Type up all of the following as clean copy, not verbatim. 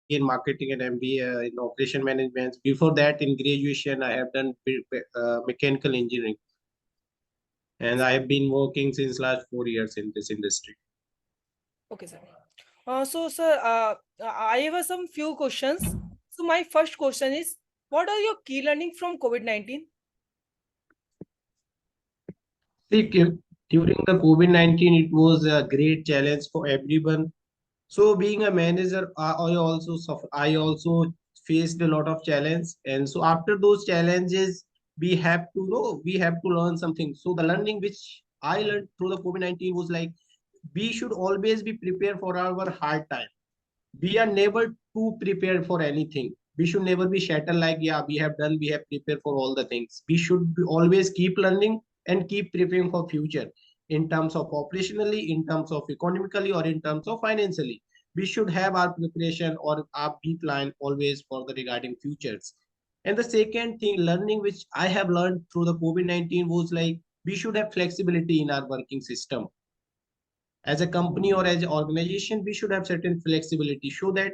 in marketing and MBA in operation management. Before that, in graduation, I have done mechanical engineering, and I have been working since last 4 years in this industry. Okay, sir. Sir, I have some few questions. So, my first question is, what are your key learning from COVID-19? See, during the COVID-19, it was a great challenge for everyone. So being a manager, I also faced a lot of challenge, and so after those challenges, we have to learn something. So the learning which I learned through the COVID-19 was like we should always be prepared for our hard time. We are never too prepared for anything. We should never be shattered like, yeah, we have prepared for all the things. We should always keep learning and keep preparing for future in terms of operationally, in terms of economically, or in terms of financially. We should have our preparation or our B plan always for the regarding futures. And the second thing, learning which I have learned through the COVID-19 was like we should have flexibility in our working system. As a company or as an organization, we should have certain flexibility so that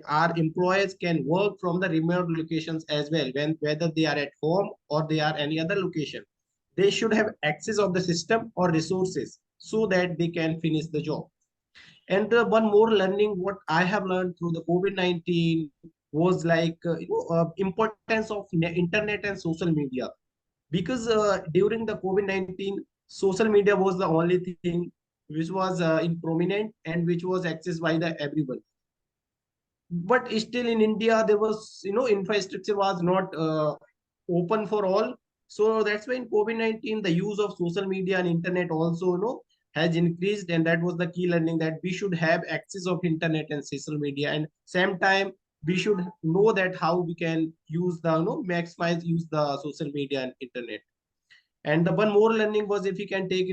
our employees can work from the remote locations as well, when whether they are at home or they are any other location. They should have access of the system or resources so that they can finish the job. And one more learning what I have learned through the COVID-19 was like importance of internet and social media, because during the COVID-19, social media was the only thing which was in prominent and which was accessed by the everyone. But still in India, there was, infrastructure was not open for all. So that's why in COVID-19, the use of social media and internet also, has increased. And that was the key learning that we should have access of internet and social media. And same time, we should know that how we can use maximize use the social media and internet. And the one more learning was if you can take,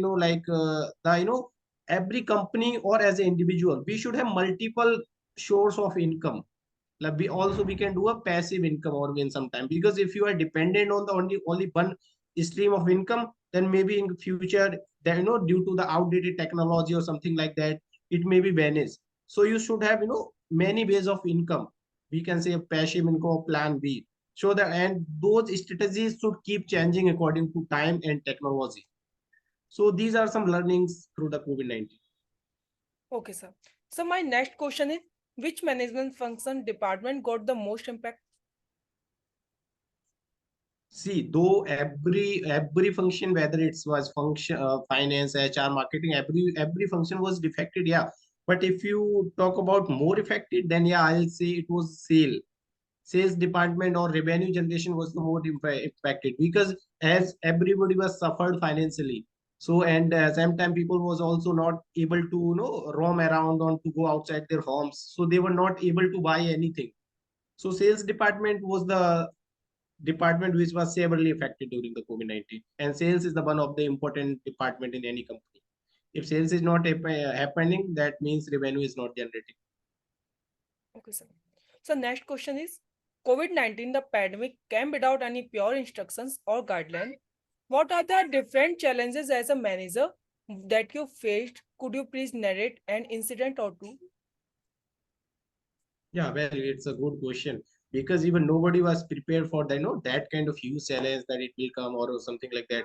every company or as an individual, we should have multiple source of income. Like we can do a passive income or win sometime, because if you are dependent on the only one stream of income, then maybe in future that, due to the outdated technology or something like that, it may be vanished. So you should have, many ways of income. We can say a passive income or plan B. So that, and those strategies should keep changing according to time and technology. So these are some learnings through the COVID-19. Okay, sir. So, my next question is, which management function department got the most impact? See, though every function, whether it was function, finance, HR, marketing, every function was affected, yeah. But if you talk about more affected, then yeah, I'll say it was sales department or revenue generation was the more impacted, because as everybody was suffered financially. So and same time people was also not able to roam around or to go outside their homes, so they were not able to buy anything. So sales department was the department which was severely affected during the COVID-19. And sales is the one of the important department in any company. If sales is not happening, that means revenue is not generating. Okay, sir. So, next question is, COVID-19, the pandemic came without any pure instructions or guidelines. What are the different challenges as a manager that you faced? Could you please narrate an incident or two? Yeah, well, it's a good question, because even nobody was prepared for the, that kind of huge challenge that it will come, something like that.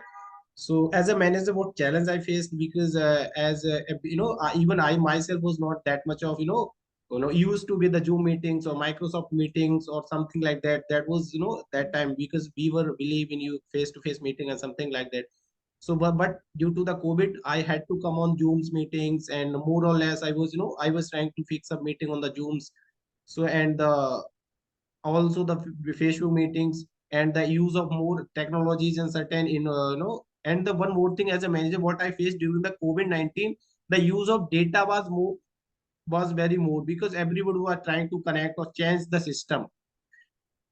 So as a manager, what challenge I faced, because as even I myself was not that much of used to with the Zoom meetings or Microsoft meetings or something like that. That was that time, because we were believe in you face to face meeting and something like that. So but due to the COVID, I had to come on Zoom's meetings, and more or less I was trying to fix a meeting on the Zooms. So and the also the Facebook meetings and the use of more technologies and certain and the one more thing, as a manager, what I faced during the COVID-19, the use of data was very more, because everybody was trying to connect or change the system,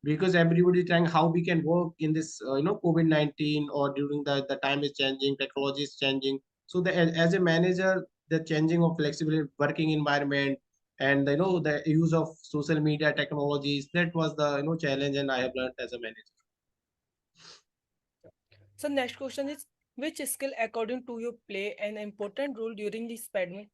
because everybody trying how we can work in this COVID-19, or during the time is changing, technology is changing. So as a manager, the changing of flexible working environment, and the use of social media technologies, that was the challenge, and I have learned as a manager. So, next question is, which skill, according to you, play an important role during this pandemic?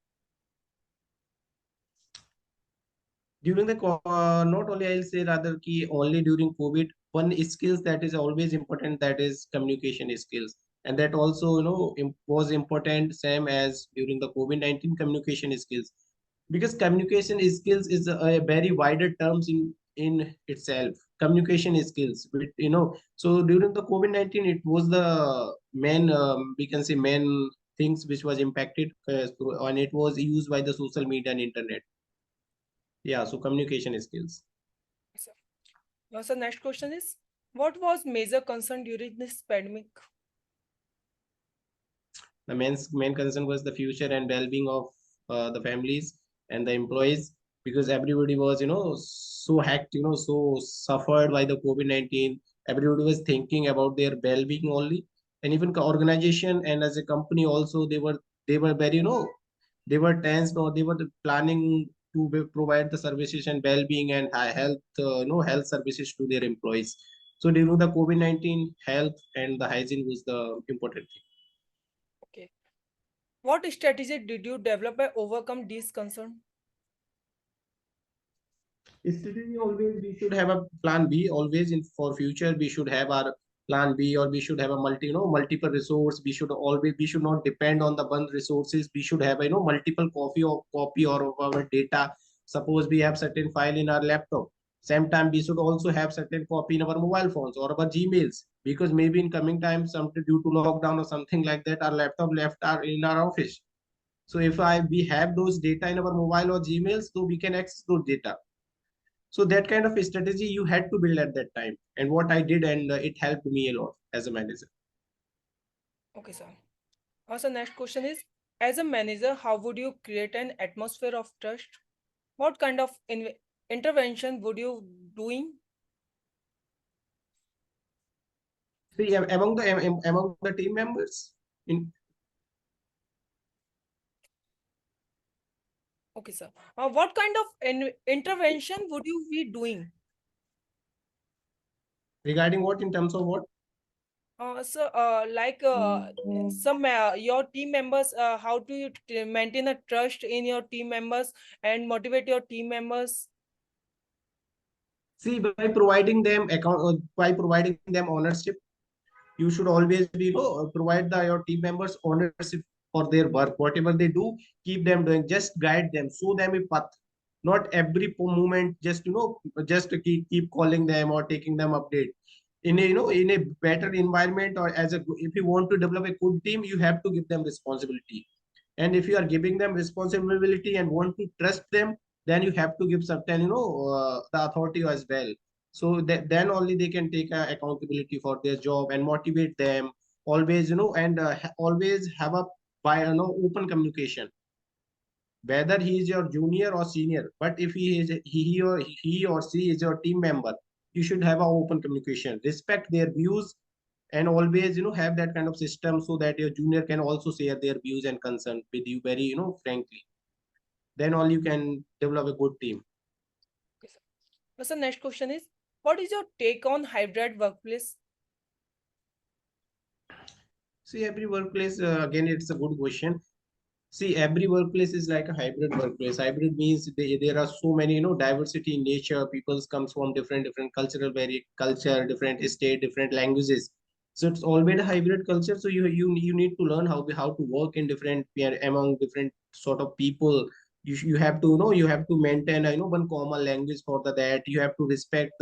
During the not only I'll say rather ki only during COVID, one skills that is always important, that is communication skills, and that also was important same as during the COVID-19 communication skills, because communication skills is a very wider terms in itself. Communication skills with so during the COVID-19 it was the main we can say main things which was impacted, and it was used by the social media and internet. Yeah, so communication skills. Sir. So next question is, what was major concern during this pandemic? The main concern was the future and well-being of the families and the employees, because everybody was so hacked, so suffered by the COVID-19. Everybody was thinking about their well-being only, and even organization and as a company also they were very they were tensed, or they were planning to provide the services and well-being and health health services to their employees. So during the COVID-19, health and the hygiene was the important thing. Okay. What strategy did you develop to overcome this concern? Strategy, always we should have a plan B. Always in for future we should have our plan B, or we should have a multiple resource. We should always, we should not depend on the one resources. We should have multiple copy or of our data. Suppose we have certain file in our laptop. Same time we should also have certain copy in our mobile phones or our Gmails, because maybe in coming time, something due to lockdown or something like that, our laptop left our in our office. So if we have those data in our mobile or Gmails, so we can access those data. So that kind of a strategy you had to build at that time, and what I did, and it helped me a lot as a manager. Okay, sir. So next question is, as a manager, how would you create an atmosphere of trust? What kind of intervention would you doing? See, among the team members in Okay, sir. What kind of intervention would you be doing? regarding what, in terms of what? Some your team members, how do you maintain a trust in your team members and motivate your team members? See, by providing them account, by providing them ownership, you should always be provide your team members ownership for their work. Whatever they do, keep them doing, just guide them, show them a path. Not every moment just just to keep calling them or taking them update. In a in a better environment, or as a, if you want to develop a good team, you have to give them responsibility. And if you are giving them responsibility and want to trust them, then you have to give certain the authority as well. So that then only they can take accountability for their job and motivate them. Always and always have a by open communication, whether he is your junior or senior. But if he or she is your team member, you should have an open communication, respect their views, and always have that kind of system, so that your junior can also share their views and concern with you very frankly. Then all you can develop a good team. Okay, sir. So next question is, what is your take on hybrid workplace? See, every workplace, again, it's a good question. See, every workplace is like a hybrid workplace. Hybrid means there are so many, diversity in nature. People comes from different cultural, very culture, different state, different languages. So it's always a hybrid culture. So you need to learn how to work in different, among different sort of people. You have to you have to maintain one common language for that. You have to respect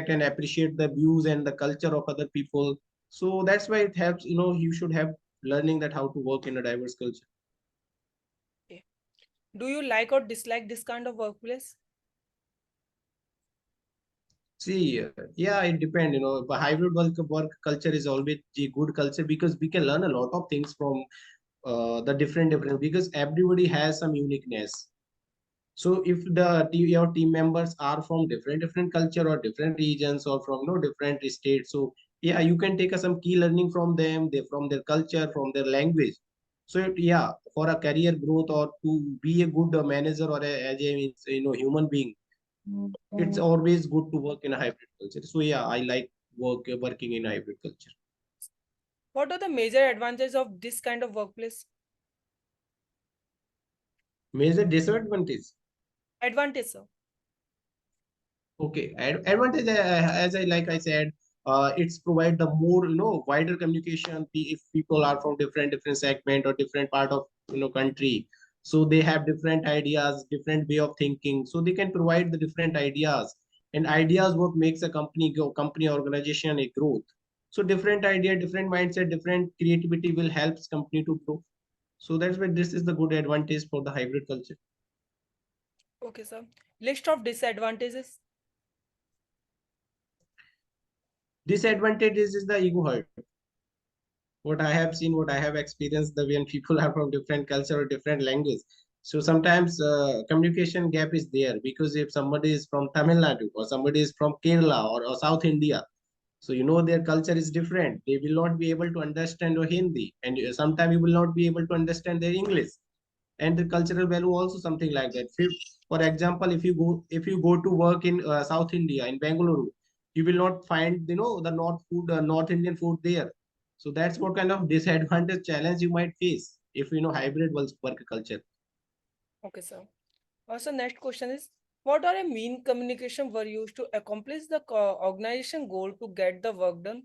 and appreciate the views and the culture of other people. So that's why it helps. You should have learning that how to work in a diverse culture. Okay. Do you like or dislike this kind of workplace? See, yeah, it depends. But hybrid work culture is always a good culture, because we can learn a lot of things from the different, because everybody has some uniqueness. So if your team members are from different culture or different regions, or from different states, so yeah, you can take some key learning from them, from their culture, from their language. So yeah, for a career growth, or to be a good manager, or as a human being, it's always good to work in a hybrid culture. So yeah, I like working in a hybrid culture. What are the major advantages of this kind of workplace? Major disadvantage. Advantage, sir. Okay, advantage, as I like I said, it's provide the more wider communication. If people are from different segment or different part of country, so they have different ideas, different way of thinking, so they can provide the different ideas, and ideas what makes a company go, company organization a growth. So different idea, different mindset, different creativity will helps company to grow. So that's why this is the good advantage for the hybrid culture. Okay, sir. List of disadvantages. Disadvantage is the ego hurt. What I have seen, what I have experienced, the when people are from different culture or different language. So sometimes communication gap is there because if somebody is from Tamil Nadu or somebody is from Kerala or South India, so their culture is different. They will not be able to understand your Hindi, and sometimes you will not be able to understand their English and the cultural value also something like that. For example, if you go to work in South India in Bangalore, you will not find the North Indian food there. So that's what kind of disadvantage challenge you might face if hybrid work culture. Okay, sir. So next question is, what are a mean communication were used to accomplish the organization goal to get the work done?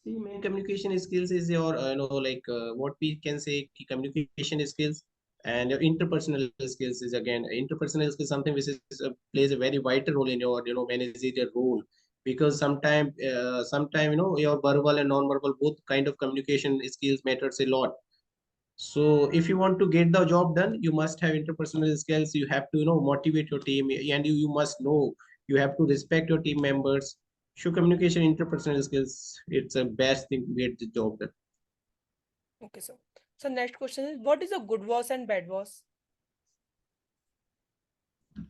See, main communication skills is your like what we can say key communication skills, and your interpersonal skills is again interpersonal skills something which is plays a very vital role in your managerial role, because sometime your verbal and non-verbal both kind of communication skills matters a lot. So if you want to get the job done, you must have interpersonal skills. You have to, motivate your team, and you must know you have to respect your team members. Show communication, interpersonal skills. It's the best thing to get the job done. Okay, sir. So next question is, what is a good boss and bad boss?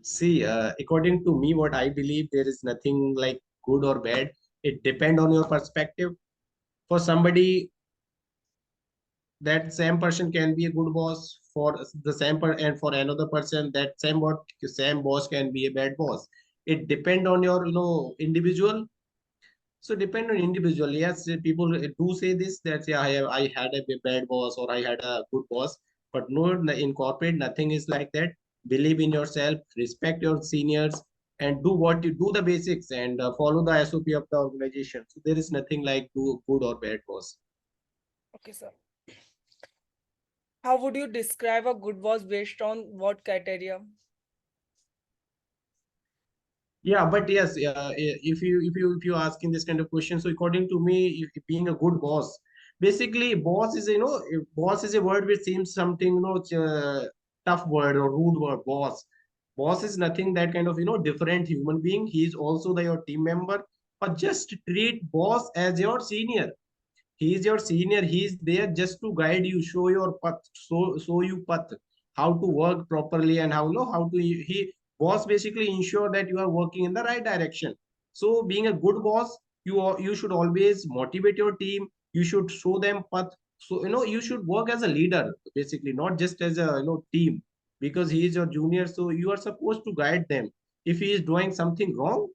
See, according to me, what I believe, there is nothing like good or bad. It depend on your perspective. For somebody, that same person can be a good boss. For the and for another person, that same boss can be a bad boss. It depend on your individual. So depend on individual. Yes, people do say this, that yeah, I had a bad boss or I had a good boss, but no, in corporate nothing is like that. Believe in yourself, respect your seniors, and do what you do the basics, and follow the SOP of the organization. So there is nothing like do good or bad boss. Okay, sir. How would you describe a good boss based on what criteria? Yeah, but yes, if you asking this kind of question, so according to me, if being a good boss, basically boss is boss is a word which seems something tough word or rude word. Boss is nothing that kind of different human being. He is also your team member, but just treat boss as your senior. He is your senior. He is there just to guide you, show your path, show you path, how to work properly, and how to he boss basically ensure that you are working in the right direction. So being a good boss, you should always motivate your team. You should show them path. So you should work as a leader, basically, not just as a team, because he is your junior. So you are supposed to guide them. If he is doing something wrong,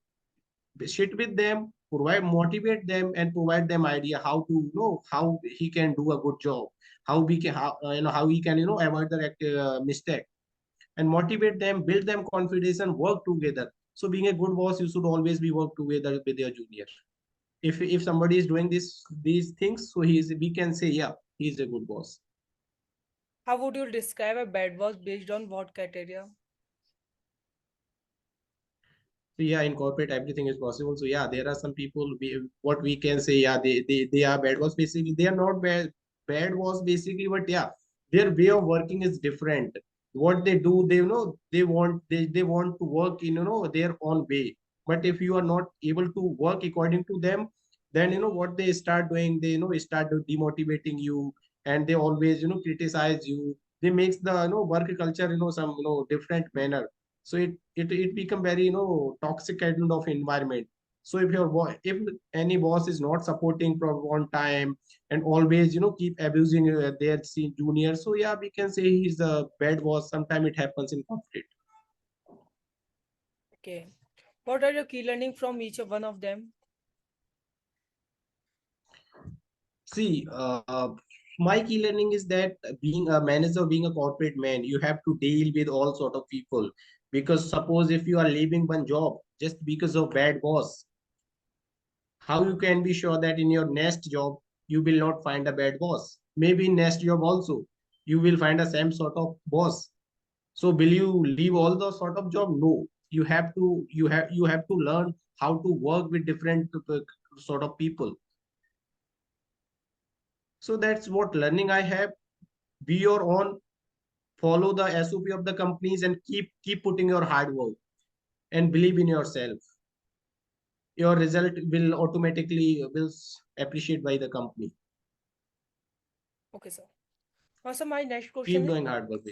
sit with them, provide motivate them, and provide them idea how to know how he can do a good job, how we can how he can avoid the mistake, and motivate them, build them confidence, and work together. So being a good boss, you should always be work together with your junior. If somebody is doing these things, so we can say yeah, he is a good boss. How would you describe a bad boss based on what criteria? So yeah, in corporate everything is possible. So yeah, there are some people what we can say, yeah, they are bad was basically they are not bad was basically, but yeah, their way of working is different. What they do, they want to work in their own way. But if you are not able to work according to them, then what they start doing, they start demotivating you, and they always criticize you. They makes the work culture some different manner. So it become very toxic kind of environment. So if any boss is not supporting from on time, and always keep abusing their junior, so yeah, we can say he's a bad boss. Sometimes it happens in corporate. Okay. What are your key learning from each one of them? See, my key learning is that being a manager, being a corporate man, you have to deal with all sort of people. Because suppose if you are leaving one job just because of bad boss, how you can be sure that in your next job you will not find a bad boss? Maybe in next job also you will find a same sort of boss. So will you leave all those sort of job? No. You have to learn how to work with different sort of people. So that's what learning I have. Be your own, follow the SOP of the companies, and keep putting your hard work and believe in yourself. Your result will automatically will appreciate by the company. Okay, sir. So my next question Keep is, doing hard work.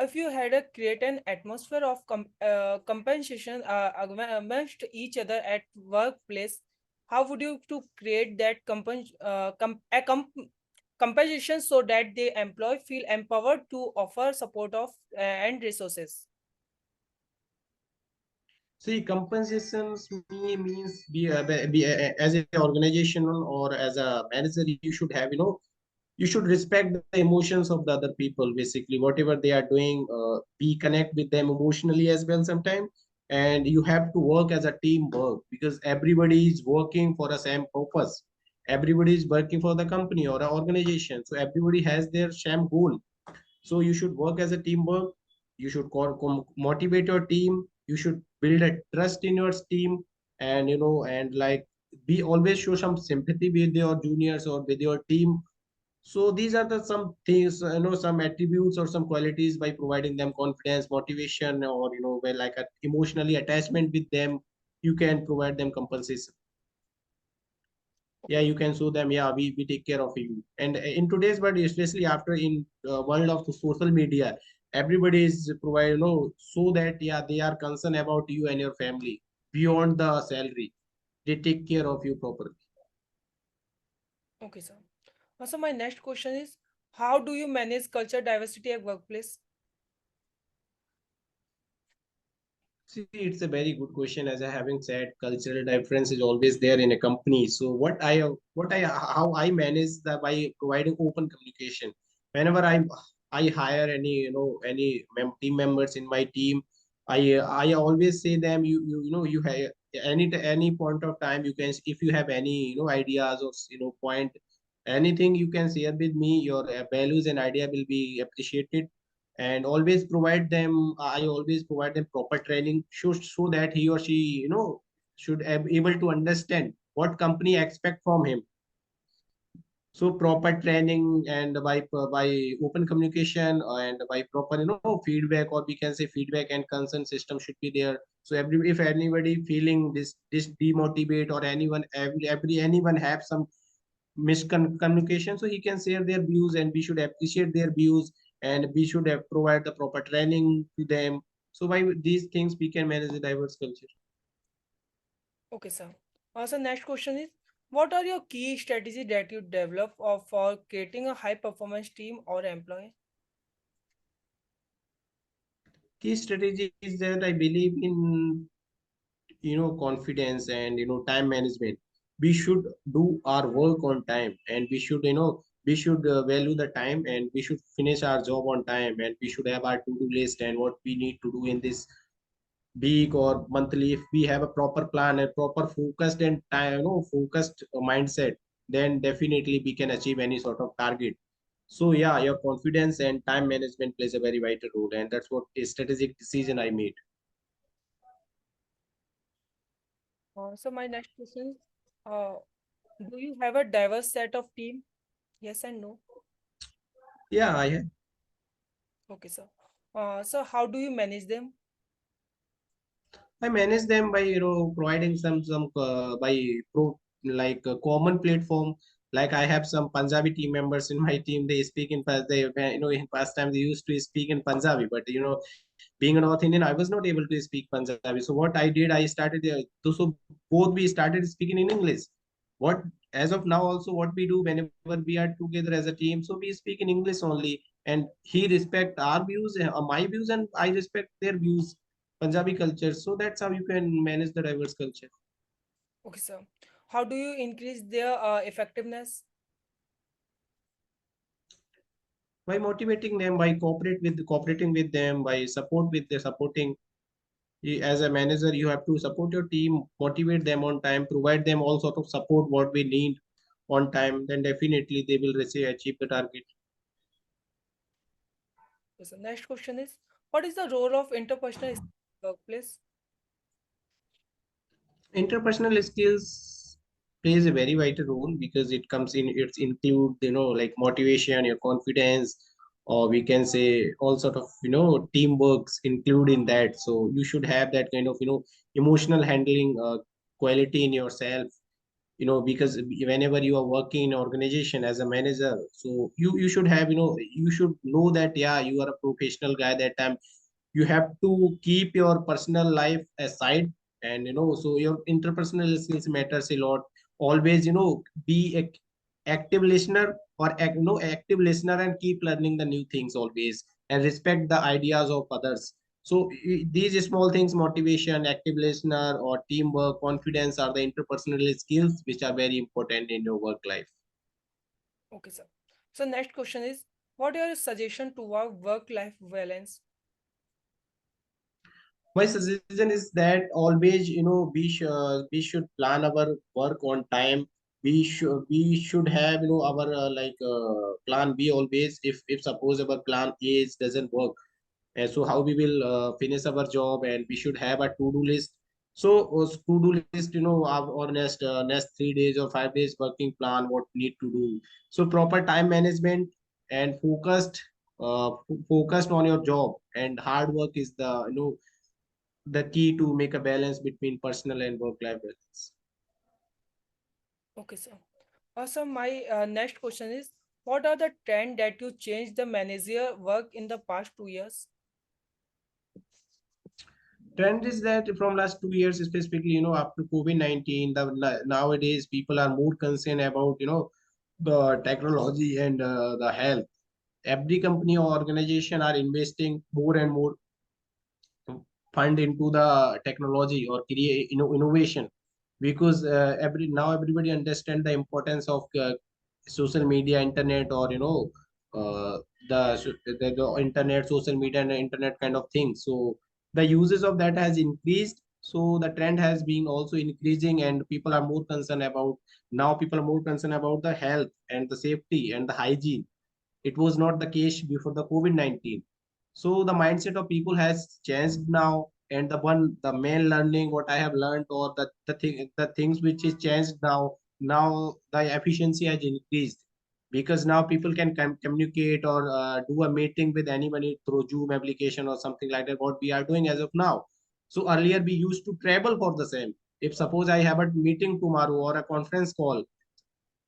if you had a create an atmosphere of compensation amongst each other at workplace, how would you to create that compensation so that the employee feel empowered to offer support of and resources? See, compensations means as an organizational or as a manager, you should have, you should respect the emotions of the other people. Basically, whatever they are doing, be connect with them emotionally as well sometimes. And you have to work as a teamwork because everybody is working for a same purpose. Everybody is working for the company or an organization. So everybody has their same goal. So you should work as a teamwork. You should motivate your team. You should build a trust in your team, and and like be always show some sympathy with your juniors or with your team. So these are the some things, some attributes or some qualities. By providing them confidence, motivation, or where like a emotionally attachment with them, you can provide them compensation. Yeah, you can show them, yeah, we take care of you. And in today's world, especially after in world of the social media, everybody is provide, so that yeah, they are concerned about you and your family beyond the salary. They take care of you properly. Okay, sir. So my next question is, how do you manage culture diversity at workplace? See, it's a very good question. As I having said, cultural difference is always there in a company. So how I manage that by providing open communication. Whenever I hire any team members in my team, I always say them, you have any point of time, you can, if you have any ideas or point, anything you can share with me. Your values and idea will be appreciated. And always provide them, I always provide them proper training, so that he or she should able to understand what company expect from him. So proper training, and by open communication, and by proper feedback, or we can say feedback and concern system should be there. So if anybody feeling this demotivate, or anyone have some miscommunication, so he can share their views, and we should appreciate their views, and we should have provide the proper training to them. So by these things we can manage the diverse culture. Okay, sir. So next question is, what are your key strategies that you develop for creating a high performance team or employee? Key strategy is that I believe in confidence and time management. We should do our work on time, and we should value the time, and we should finish our job on time, and we should have our to-do list and what we need to do in this week or monthly. If we have a proper plan and proper focused and time, focused mindset, then definitely we can achieve any sort of target. So yeah, your confidence and time management plays a very vital role, and that's what a strategic decision I made. So my next question is, uh, do you have a diverse set of team? Yes and no. Yeah, I Okay, sir. So how do you manage them? I manage them by providing some by like a common platform. Like I have some Punjabi team members in my team. They speak in they in past time they used to speak in Punjabi, but being a North Indian, I was not able to speak Punjabi. So what I did, I started so both we started speaking in English. What as of now also what we do whenever we are together as a team, so we speak in English only, and he respect our views, my views, and I respect their views, Punjabi culture. So that's how you can manage the diverse culture. Okay, sir. How do you increase their effectiveness? by motivating them, by cooperating with them, by support with the supporting. As a manager, you have to support your team, motivate them on time, provide them all sort of support what we need on time. Then definitely they will achieve the target. So next question is, what is the role of interpersonal workplace? Interpersonal skills plays a very vital role because it's include, like motivation, your confidence, or we can say all sort of, teamworks include in that. So you should have that kind of, emotional handling quality in yourself, because whenever you are working in an organization as a manager, so you should have, you should know that, yeah, you are a professional guy. That time you have to keep your personal life aside, and so your interpersonal skills matters a lot. Always, be a active listener, or active listener, and keep learning the new things always, and respect the ideas of others. So these small things, motivation, active listener, or teamwork, confidence, are the interpersonal skills which are very important in your work life. Okay, sir. So next question is, what are your suggestion to our work-life balance? My suggestion is that always, we should plan our work on time. We should have, our plan B always. If suppose our plan A doesn't work, and so how we will finish our job, and we should have a to-do list. So to-do list, or next 3 days or 5 days working plan, what we need to do. So proper time management and focused on your job, and hard work is the key to make a balance between personal and work life balance. Okay, sir. Also, my next question is, what are the trend that you changed the manager work in the past 2 years? Trend is that from last 2 years, specifically, after COVID-19, nowadays people are more concerned about, the technology and the health. Every company or organization are investing more and more fund into the technology or create, innovation, because everybody understand the importance of social media, internet, or uh, the internet, social media, and the internet kind of thing. So the uses of that has increased, so the trend has been also increasing, and people are more concerned about the health and the safety and the hygiene. It was not the case before the COVID-19. So the mindset of people has changed now, and the main learning what I have learned, or the things which is changed now the efficiency has increased, because now people can communicate, or do a meeting with anybody through Zoom application or something like that, what we are doing as of now. So earlier we used to travel for the same. If suppose I have a meeting tomorrow or a conference call,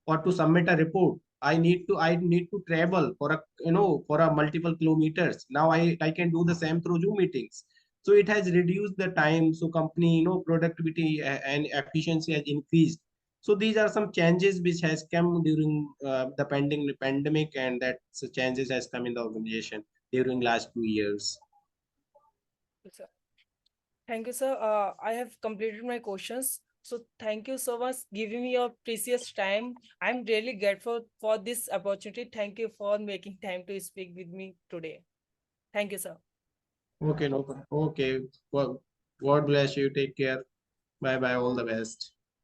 or to submit a report, I need to travel for a multiple kilometers. Now I can do the same through Zoom meetings. So it has reduced the time, so company, productivity and efficiency has increased. So these are some changes which has come during the pandemic, and that changes has come in the organization during last 2 years. Yes, sir. Thank you, sir. I have completed my questions. So thank you so much giving me your precious time. I'm really grateful for this opportunity. Thank you for making time to speak with me today. Thank you, sir. Okay, no problem. Okay, well, God bless you, take care. Bye bye, all the best.